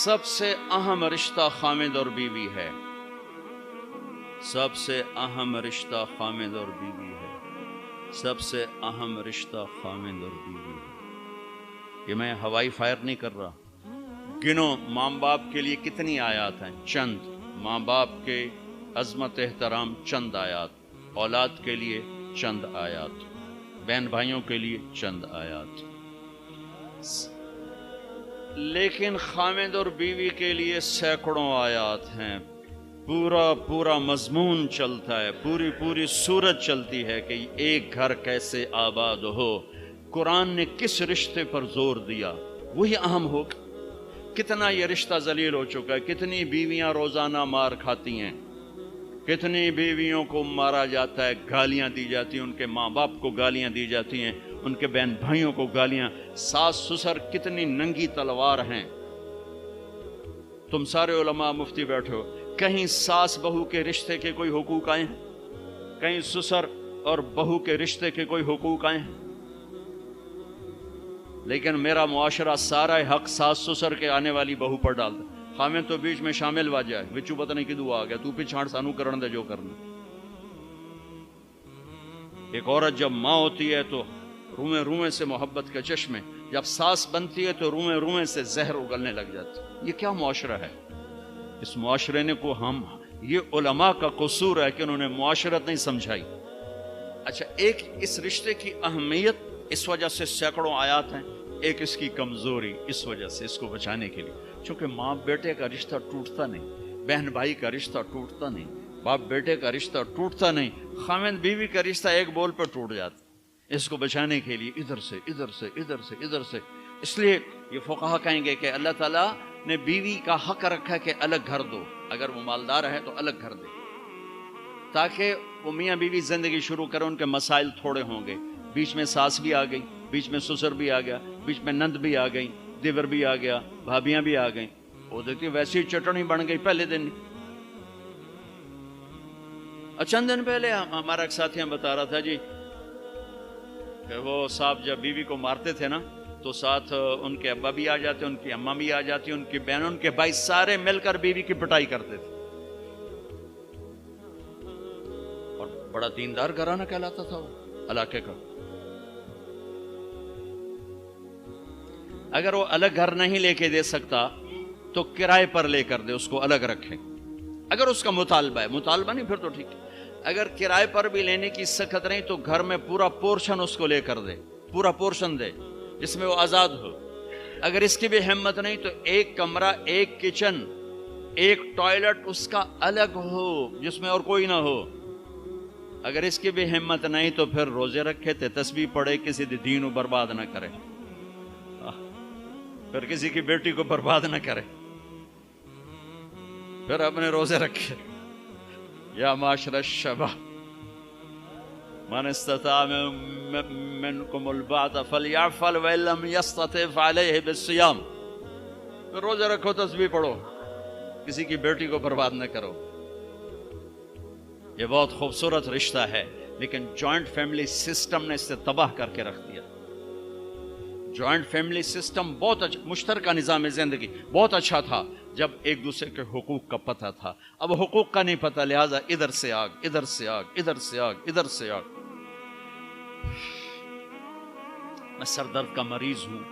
سب سے اہم رشتہ خامد اور بیوی ہے، سب سے اہم رشتہ خامد اور بیوی ہے، سب سے اہم رشتہ خامد اور بیوی ہے۔ یہ میں ہوائی فائر نہیں کر رہا، گنو ماں باپ کے لیے کتنی آیات ہیں، چند ماں باپ کے عظمت احترام، چند آیات اولاد کے لیے، چند آیات بہن بھائیوں کے لیے، چند آیات، لیکن خامد اور بیوی کے لیے سینکڑوں آیات ہیں، پورا مضمون چلتا ہے، پوری صورت چلتی ہے کہ ایک گھر کیسے آباد ہو۔ قرآن نے کس رشتے پر زور دیا وہی اہم ہو۔ کتنا یہ رشتہ ذلیل ہو چکا ہے، کتنی بیویاں روزانہ مار کھاتی ہیں، کتنی بیویوں کو مارا جاتا ہے، گالیاں دی جاتی ہیں، ان کے ماں باپ کو گالیاں دی جاتی ہیں، ان کے بہن بھائیوں کو گالیاں، ساس سسر کتنی ننگی تلوار ہیں۔ تم سارے علماء مفتی بیٹھے ہو، کہیں ساس بہو کے رشتے کے کوئی حقوق آئے ہیں؟ کہیں سسر اور بہو کے رشتے کے کوئی حقوق آئے ہیں؟ لیکن میرا معاشرہ سارا حق ساس سسر کے آنے والی بہو پر ڈالتا، خامد تو بیچ میں شامل واجہ ہے، بچو پتہ نہیں کدو آ گیا، تو پچھاڑ سانو کرن دے جو کرنا۔ ایک عورت جب ماں ہوتی ہے تو روئیں سے محبت کے چشمے، جب ساس بنتی ہے تو روئیں سے زہر اگلنے لگ جاتی۔ یہ کیا معاشرہ ہے؟ اس معاشرے نے کو ہم، یہ علماء کا قصور ہے کہ انہوں نے معاشرت نہیں سمجھائی۔ اچھا، ایک اس رشتے کی اہمیت اس وجہ سے سینکڑوں آیات ہیں، ایک اس کی کمزوری اس وجہ سے، اس کو بچانے کے لیے، چونکہ ماں بیٹے کا رشتہ ٹوٹتا نہیں، بہن بھائی کا رشتہ ٹوٹتا نہیں، باپ بیٹے کا رشتہ ٹوٹتا نہیں، خامد بیوی کا رشتہ ایک بول پر ٹوٹ جاتا۔ اس کو بچانے کے لیے ادھر سے، اس لیے یہ فقہا کہیں گے کہ اللہ تعالیٰ نے بیوی کا حق رکھا کہ الگ گھر دو، اگر وہ مالدار ہے تو الگ گھر دے، تاکہ وہ میاں بیوی زندگی شروع کریں، ان کے مسائل تھوڑے ہوں گے۔ بیچ میں ساس بھی آ گئی، بیچ میں سسر بھی آ گیا، بیچ میں نند بھی آ گئی، دیور بھی آ گیا، بھابیاں بھی آ گئیں، وہ دیکھتی ویسی چٹنی بن گئی پہلے دن۔ چند دن پہلے ہمارا ایک ساتھی بتا رہا تھا جی کہ وہ صاحب جب بیوی کو مارتے تھے نا تو ساتھ ان کے ابا بھی آ جاتے، ان کی اماں بھی آ جاتی، ان کی بہنوں، ان کے بھائی، سارے مل کر بیوی کی پٹائی کرتے تھے، اور بڑا دیندار گھرانہ کہلاتا تھا وہ علاقے کا۔ اگر وہ الگ گھر نہیں لے کے دے سکتا تو کرائے پر لے کر دے، اس کو الگ رکھے، اگر اس کا مطالبہ ہے، مطالبہ نہیں پھر تو ٹھیک ہے، اگر کرائے پر بھی لینے کی سخت نہیں تو گھر میں پورا پورشن اس کو لے کر دے، پورا پورشن دے جس میں وہ آزاد ہو۔ اگر اس کی بھی ہمت نہیں تو ایک کمرہ، ایک کچن، ایک ٹوائلٹ اس کا الگ ہو جس میں اور کوئی نہ ہو۔ اگر اس کی بھی ہمت نہیں تو پھر روزے رکھے تے، تسبیح پڑھے، کسی دین کو برباد نہ کرے، پھر کسی کی بیٹی کو برباد نہ کرے، پھر اپنے روزے رکھے۔ یا معاشر الشباب من استطاع منکم الباءۃ فلیعفل وان لم یستطع فعلیہ بالصیام، پھر روزے رکھو، تسبیح پڑھو، کسی کی بیٹی کو برباد نہ کرو۔ یہ بہت خوبصورت رشتہ ہے، لیکن جوائنٹ فیملی سسٹم نے اسے تباہ کر کے رکھ دیا۔ جوائنٹ فیملی سسٹم بہت اچھا، مشترکہ نظام زندگی بہت اچھا تھا جب ایک دوسرے کے حقوق کا پتہ تھا، اب حقوق کا نہیں پتہ، لہذا ادھر سے آگ، ادھر سے آگ، ادھر سے آگ، ادھر سے آگ۔ میں سر درد کا مریض ہوں،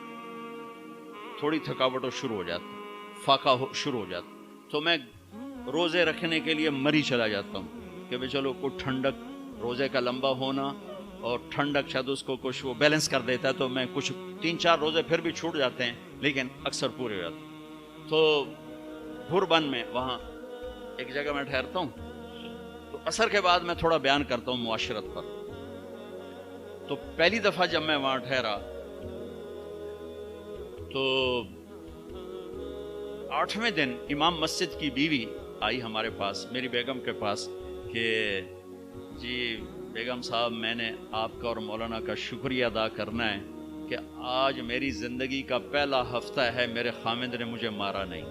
تھوڑی تھکاوٹ شروع ہو جاتا، فاقہ شروع ہو جاتا، تو میں روزے رکھنے کے لیے مری چلا جاتا ہوں کہ بھئی چلو کوئی ٹھنڈک، روزے کا لمبا ہونا اور ٹھنڈک شاید اس کو کچھ وہ بیلنس کر دیتا ہے، تو میں کچھ 3-4 روزے پھر بھی چھوٹ جاتے ہیں لیکن اکثر پورے ہو جاتے ہیں۔ تو بھربن میں وہاں ایک جگہ میں ٹھہرتا ہوں، تو عصر کے بعد میں تھوڑا بیان کرتا ہوں معاشرت پر۔ تو پہلی دفعہ جب میں وہاں ٹھہرا تو 8ویں دن امام مسجد کی بیوی آئی ہمارے پاس، میری بیگم کے پاس، کہ جی بیگم صاحب، میں نے آپ کا اور مولانا کا شکریہ ادا کرنا ہے کہ آج میری زندگی کا پہلا ہفتہ ہے میرے خامد نے مجھے مارا نہیں،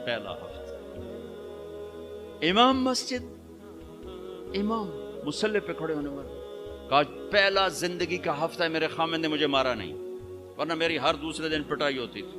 پہلا ہفتہ۔ امام مسجد، امام مصلی پہ کھڑے ہونے والے، کہا پہلا زندگی کا ہفتہ ہے میرے خامد نے مجھے مارا نہیں، ورنہ میری ہر دوسرے دن پٹائی ہوتی تھی۔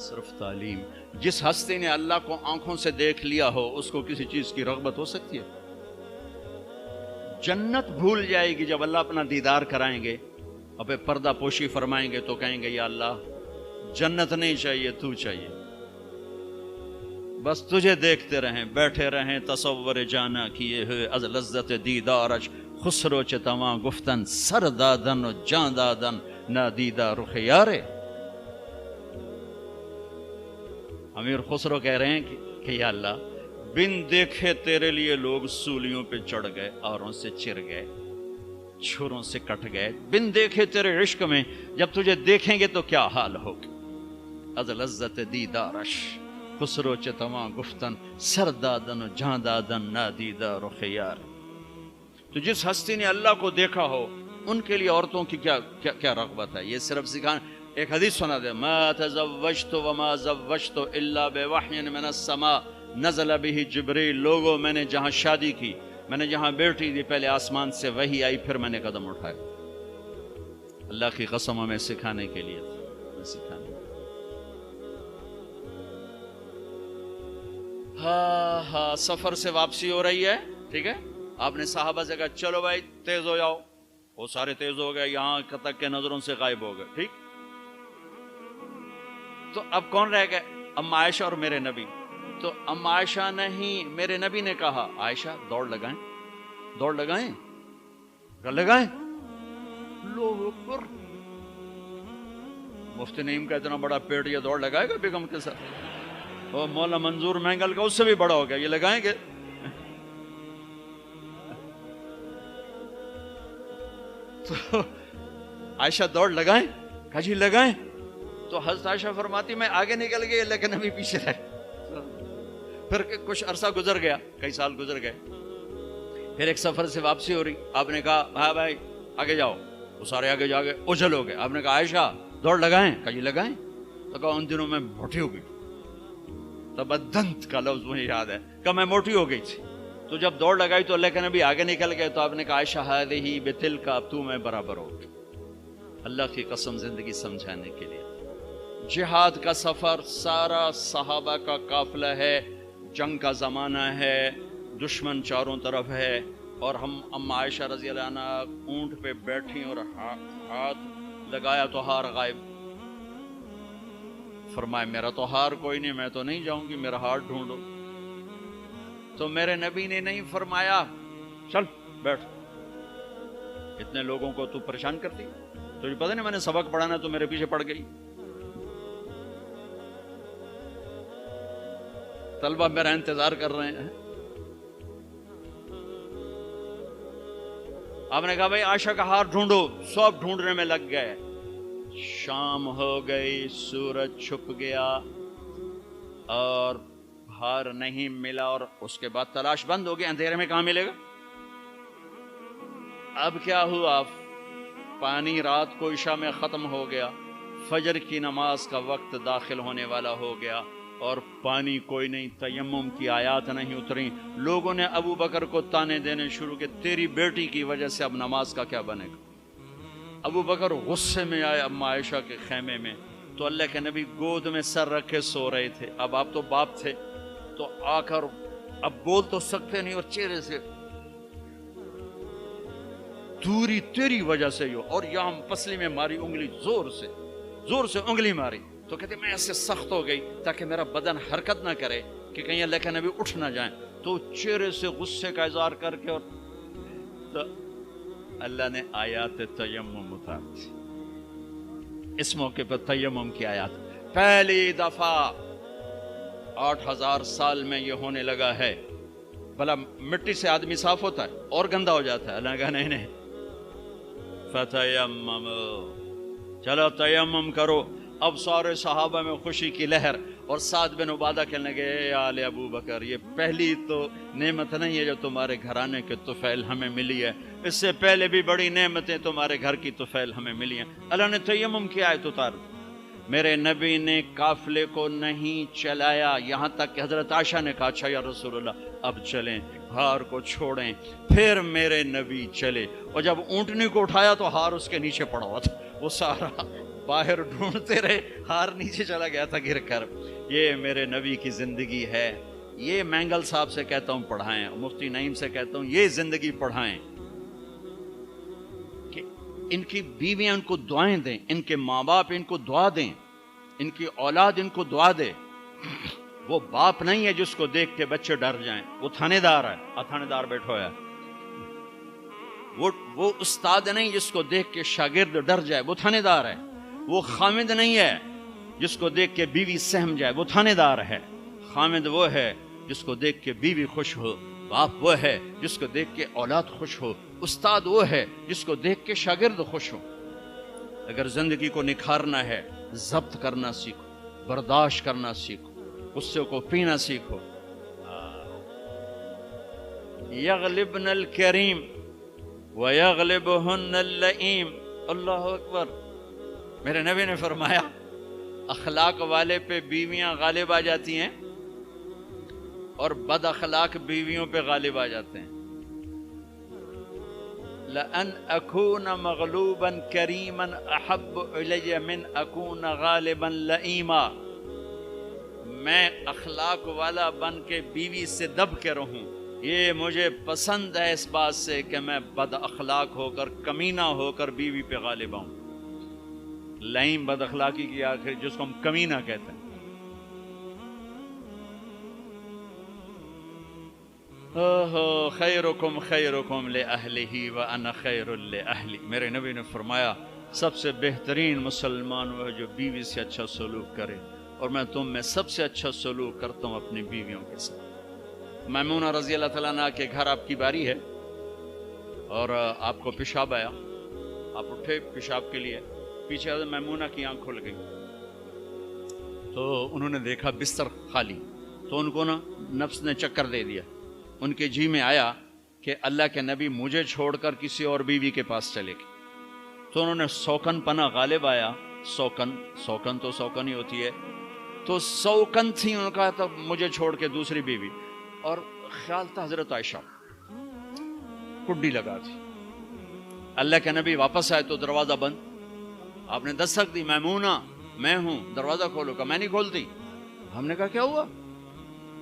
صرف تعلیم. جس ہستی نے اللہ کو آنکھوں سے دیکھ لیا ہو اس کو کسی چیز کی رغبت ہو سکتی ہے؟ جنت بھول جائے گی جب اللہ اپنا دیدار کرائیں گے، اب پردہ پوشی فرمائیں گے تو کہیں گے یا اللہ جنت نہیں چاہیے، تو چاہیے، بس تجھے دیکھتے رہیں، بیٹھے رہیں تصور جانا کیے ہوئے از لذت دیدارش، خسرو چتواں گفتن سر دادن و جان دادن نہ دیدہ رخ یارے. امیر خسرو کہہ رہے ہیں کہ یا اللہ بن دیکھے تیرے لیے لوگ سولیوں پہ چڑھ گئے، آروں سے چر گئے، چھروں سے کٹ گئے، بن دیکھے تیرے عشق میں جب تجھے دیکھیں گے تو کیا حال ہوگا. از لذت دیدارش خسرو چتواں گفتن سر دادن و جان دادن نہ دیدہ رخ یار. تو جس ہستی نے اللہ کو دیکھا ہو ان کے لیے عورتوں کی کیا رغبت ہے؟ یہ صرف سکھانا. ایک حدیث سنا دے، ما تزوجت وما زوجت الا بوحی من السماء نزل به جبریل. لوگوں میں نے جہاں شادی کی، میں نے جہاں بیٹی دی، پہلے آسمان سے وحی آئی، پھر میں نے قدم اٹھائے. اللہ کی قسم ہمیں سکھانے کے لیے سکھانے. ہاں سفر سے واپسی ہو رہی ہے، ٹھیک ہے، آپ نے صحابہ سے کہا چلو بھائی تیز ہو جاؤ، وہ سارے تیز ہو گئے، یہاں تک کے نظروں سے غائب ہو گئے، ٹھیک. تو اب کون رہ گئے؟ اما عائشہ اور میرے نبی. تو اما عائشہ نہیں، میرے نبی نے کہا عائشہ دوڑ لگائیں، دوڑ لگائیں، لگائیں. اللہ اکبر. مفتی نعیم کا اتنا بڑا پیٹ، یہ دوڑ لگائے گا بیگم کے ساتھ؟ اور مولا منظور مینگل کا اس سے بھی بڑا ہو گیا، یہ لگائیں گے؟ تو عائشہ دوڑ لگائیں، کہا جی لگائیں. تو حضرت عائشہ فرماتی میں آگے نکل گئی لیکن ابھی پیچھے رہے. پھر کچھ عرصہ گزر گیا، کئی سال گزر گئے، پھر ایک سفر سے واپسی ہو رہی. آپ نے کہا ہاں بھائی آگے جاؤ، وہ سارے آگے جا گئے، اجل ہو گئے. آپ نے کہا عائشہ دوڑ لگائیں، کہا جی لگائیں. تو کہا ان دنوں میں موٹی ہو گئی. تبدنت کا لفظ مجھے یاد ہے کہ میں موٹی ہو گئی تھی. تو جب دوڑ لگائی تو لیکن ابھی آگے نکل گئے. تو آپ نے کہا عائشہ ہذہ بتلک، اب تو میں برابر ہو. اللہ کی قسم زندگی سمجھانے کے لیے. جہاد کا سفر سارا صحابہ کا قافلہ ہے، جنگ کا زمانہ ہے، دشمن چاروں طرف ہے، اور ہم اما عائشہ رضی اللہ عنہ اونٹ پہ بیٹھی اور ہاتھ لگایا تو ہار غائب. فرمایا میرا تو ہار کوئی نہیں، میں تو نہیں جاؤں گی، میرا ہار ڈھونڈو. تو میرے نبی نے نہیں فرمایا چل بیٹھ، اتنے لوگوں کو تو پریشان کرتی، تجھے پتہ نہیں میں نے سبق پڑھانا تو میرے پیچھے پڑ گئی. طلبہ میرا انتظار کر رہے ہیں. آپ نے کہا بھائی عائشہ کا ہار ڈھونڈو. سب ڈھونڈنے میں لگ گئے. شام ہو گئی، سورج چھپ گیا اور ہار نہیں ملا، اور اس کے بعد تلاش بند ہو گئی. اندھیرے میں کہاں ملے گا؟ اب کیا ہوا؟ پانی رات کو عشاء میں ختم ہو گیا، فجر کی نماز کا وقت داخل ہونے والا ہو گیا اور پانی کوئی نہیں، تیمم کی آیات نہیں اتری. لوگوں نے ابو بکر کو تانے دینے شروع کہ تیری بیٹی کی وجہ سے اب نماز کا کیا بنے گا. ابو بکر غصے میں آئے اما عائشہ کے خیمے میں. تو اللہ کے نبی گود میں سر رکھے سو رہے تھے. اب آپ تو باپ تھے تو آ کر اب بول تو سکتے نہیں، اور چہرے سے دوری تیری وجہ سے ہو، اور یہاں پسلی میں ماری انگلی، زور سے انگلی ماری. تو کہتے میں ایسے سخت ہو گئی تاکہ میرا بدن حرکت نہ کرے کہ کہیں اللہ کے نبی اٹھ نہ جائیں. تو چہرے سے غصے کا اظہار کر کے، اور تو اللہ نے آیات تیمم اتار دی. اس موقع پر تیمم کی آیات پہلی دفعہ 8000 سال میں یہ ہونے لگا ہے. بھلا مٹی سے آدمی صاف ہوتا ہے اور گندا ہو جاتا ہے؟ اللہ نے کہا نہیں، فتیمم، چلو تیمم کرو. اب سارے صحابہ میں خوشی کی لہر، اور سعد بن عبادہ کہنے لگے اے آل ابو بکر، یہ پہلی تو نعمت نہیں ہے جو تمہارے گھرانے کے طفیل ہمیں ملی ہے، اس سے پہلے بھی بڑی نعمتیں تمہارے گھر کی طفیل ہمیں ملی ہیں. اللہ نے تیمم کی آیت اتار دی. میرے نبی نے قافلے کو نہیں چلایا، یہاں تک کہ حضرت عائشہ نے کہا اچھا یا رسول اللہ اب چلیں، ہار کو چھوڑیں. پھر میرے نبی چلے، اور جب اونٹنی کو اٹھایا تو ہار اس کے نیچے پڑا ہوا تھا، وہ سارا باہر ڈھونڈتے رہے، ہار نیچے چلا گیا تھا گر کر. یہ میرے نبی کی زندگی ہے. یہ مینگل صاحب سے کہتا ہوں پڑھائیں، مفتی نعیم سے کہتا ہوں یہ زندگی پڑھائیں کہ ان کی بیویاں ان کو دعائیں دیں، ان کے ماں باپ ان کو دعا دیں، ان کی اولاد ان کو دعا دے. وہ باپ نہیں ہے جس کو دیکھ کے بچے ڈر جائیں، وہ تھانے دار ہے. تھانے دار بیٹھو ہے. وہ استاد نہیں جس کو دیکھ کے شاگرد ڈر جائے، وہ تھانے دار ہے. وہ خامد نہیں ہے جس کو دیکھ کے بیوی سہم جائے، وہ تھانے دار ہے. خامد وہ ہے جس کو دیکھ کے بیوی خوش ہو، باپ وہ ہے جس کو دیکھ کے اولاد خوش ہو، استاد وہ ہے جس کو دیکھ کے شاگرد خوش ہو. اگر زندگی کو نکھارنا ہے، ضبط کرنا سیکھو، برداشت کرنا سیکھو، غصے کو پینا سیکھو. یغلبن الکریم وَيَغْلِبُهُنَّ اللَّئِيمُ. اللہ اکبر. میرے نبی نے فرمایا اخلاق والے پہ بیویاں غالب آ جاتی ہیں اور بد اخلاق بیویوں پہ غالب آ جاتے ہیں. لَأَنْ أَكُونَ مَغْلُوبًا كَرِيمًا أَحَبُّ إِلَيَّ مِنْ أَكُونَ غَالِبًا لَئِيمًا. میں اخلاق والا بن کے بیوی سے دب کے رہوں، یہ مجھے پسند ہے اس بات سے کہ میں بد اخلاق ہو کر، کمینہ ہو کر بیوی پہ غالب آؤں. لئیم بد اخلاقی کی آخر جس کو ہم کمینہ کہتے ہیں. خیرکم خیرکم لأہلہ وأنا خیر لأہلی. میرے نبی نے فرمایا سب سے بہترین مسلمان وہ ہے جو بیوی سے اچھا سلوک کرے، اور میں تم میں سب سے اچھا سلوک کرتا ہوں اپنی بیویوں کے ساتھ. میمونہ رضی اللہ تعالیٰ عنہ کے گھر آپ کی باری ہے اور آپ کو پیشاب آیا، آپ اٹھے پیشاب کے لیے، پیچھے حضرت میمونہ کی آنکھ کھل گئی تو انہوں نے دیکھا بستر خالی، تو ان کو نا نفس نے چکر دے دیا. ان کے جی میں آیا کہ اللہ کے نبی مجھے چھوڑ کر کسی اور بیوی کے پاس چلے گئے. تو انہوں نے سوکن پنا غالب آیا. سوکن تو سوکن ہی ہوتی ہے، تو سوکن تھی، انہوں نے کہا تھا مجھے چھوڑ کے دوسری بیوی، اور خیال تھا حضرت عائشہ کڈی لگا تھی. اللہ کے نبی واپس آئے تو دروازہ بند. آپ نے دستک دی، میمونہ میں ہوں، دروازہ کھولو. کہا میں نہیں کھولتی. ہم نے کہا کیا ہوا؟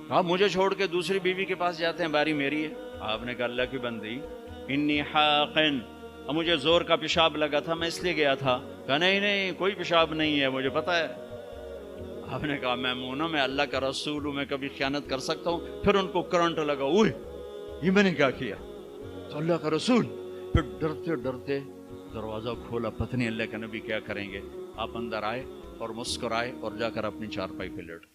کہا مجھے چھوڑ کے دوسری بیوی کے پاس جاتے ہیں، باری میری ہے. آپ نے کہا اللہ کی بندی انی حاقن، مجھے زور کا پیشاب لگا تھا میں اس لیے گیا تھا. کہا نہیں کوئی پیشاب نہیں ہے، مجھے پتا ہے. آپ نے کہا میمونہ میں اللہ کا رسول ہوں، میں کبھی خیانت کر سکتا ہوں؟ پھر ان کو کرنٹ لگا، اوہ یہ میں نے کیا کیا؟ تو اللہ کا رسول. پھر ڈرتے ڈرتے دروازہ کھولا، پتہ نہیں اللہ کے نبی کیا کریں گے. آپ اندر آئے اور مسکرائے اور جا کر اپنی چارپائی پہ لیٹ.